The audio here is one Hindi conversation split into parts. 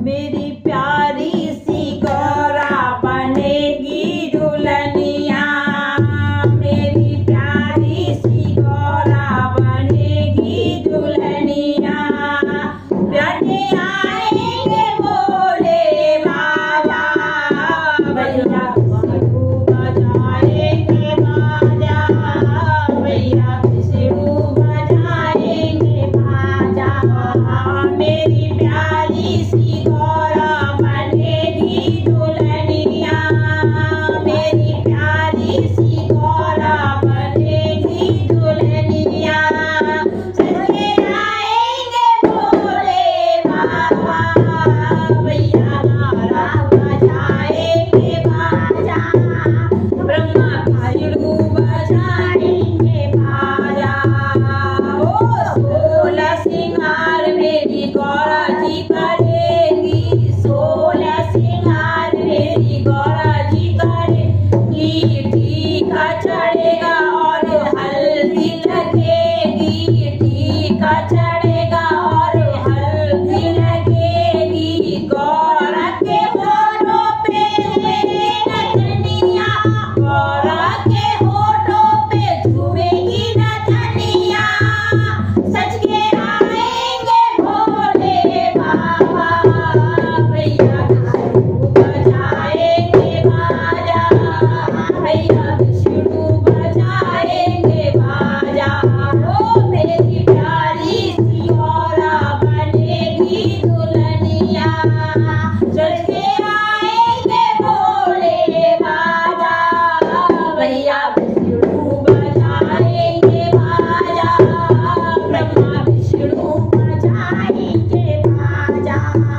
मेरी प्यारी सी गौरा बनेगी दुल्हनिया, मेरी प्यारी सी गौरा बनेगी दुल्हनिया। बने आएंगे भोले बाबा, भैया विष्णु बजाएंगे बाजा, भैया विष्णु बजाएंगे बाजा। मेरी प्यारी सी गौरा बनेगी दुल्हनिया, मेरी प्यारी सी गौरा बनेगी दुल्हनिया। सजे आएंगे भोले बाबा, भैया नारा बजाएंगे बाजा, ब्रह्मा विष्णु बजाएंगे बाजा। ओ 16 सिंगार मेरी गौरा जी करेगी, 16 सिंगार मेरी गौरा जी करेगी। टीका चढ़ेगा और हल्दी लगेगी, टीका चढ़ेगा और हल्दी लगेगी। गौरा के होठों पे नथनिया, गौरा के होठों पे झूमेगी नथनिया। सज के आएंगे भोले बाबा, भैया विष्णु बजाएंगे बाजा, भैया विष्णु बजाएंगे बाजा। ओ मेरी प्यारी सी गौरा बनेगी दुल्हनिया, सज के आएंगे भोले बाबा, भैया विष्णु बजाएंगे बाजा, ब्रह्मा विष्णु बजाएंगे बाजा।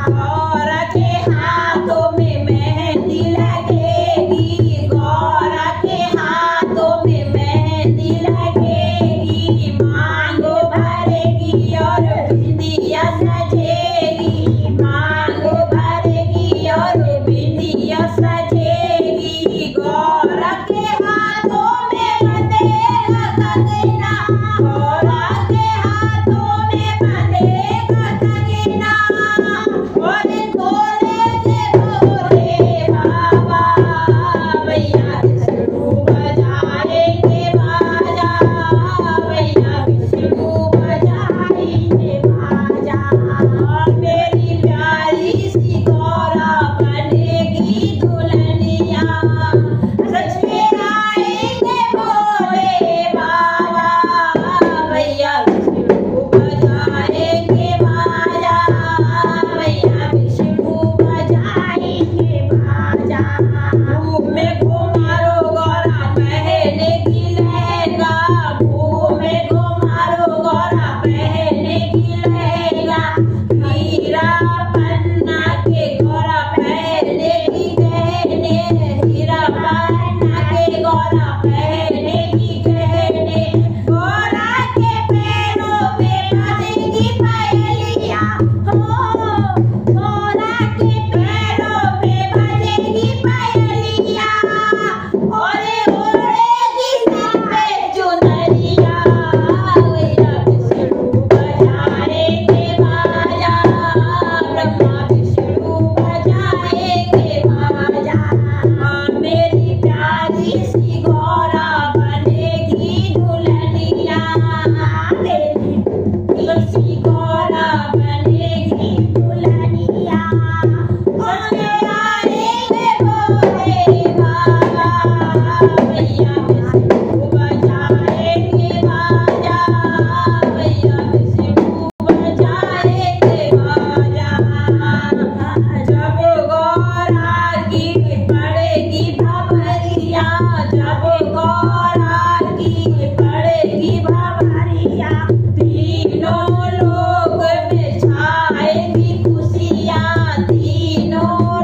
गौरा के हाथों में मेहंदी लगेगी, गौरा के हाथों में मेहंदी लगेगी। मांगो भरेगी और बिंदिया सजेगी, मांगो भरेगी और बिंदिया सजेगी। गौरा के हाथों में बंधेगा कंगना, गौरा के हाथों में बंधेगा कंगना। और बोलेंगे भोले बाबा, भैया विष्णु बजाएंगे बाजा, भैया विष्णु बजाएंगे बाजा। मेरी प्यारी सी गौरा बनेगी दुल्हनिया, सज के आएंगे भोले बाबा, भैया विष्णु बजाएंगे बाजा, भैया विष्णु बजाएंगे बाजा। धूप में घुमारो गौरा पहनेगी लहंगा, धूप में घुमारो गौरा पहनेगी लहंगा। हीरा पन्ना के गौरा पहनेगी गहने, हीरा पन्ना के गौरा पहनेगी गहने। गौरा के पैरों पे बजेगी पायलिया, हो गौरा के पैरों पे बजेगी पायलिया। और ओढ़ेगी सिर पे चुनरिया, भैया विष्णु बजाएंगे बाजा, ब्रह्मा विष्णु बजाएंगे बाजा। मेरी प्यारी सी गौरा बनेगी दुल्हनिया, मेरी सी गौरा बनेगी दुल्हनिया। सजे आएंगे भोले बाबा, भैया विष्णु बजाएंगे बाजा, भैया विष्णु बजाएंगे बाजा। जब गौरा की पड़ेगी भवरिया, जब गौरा की पड़ेगी भवरिया। तीनों लोग में छाएगी खुशियाँ, तीनों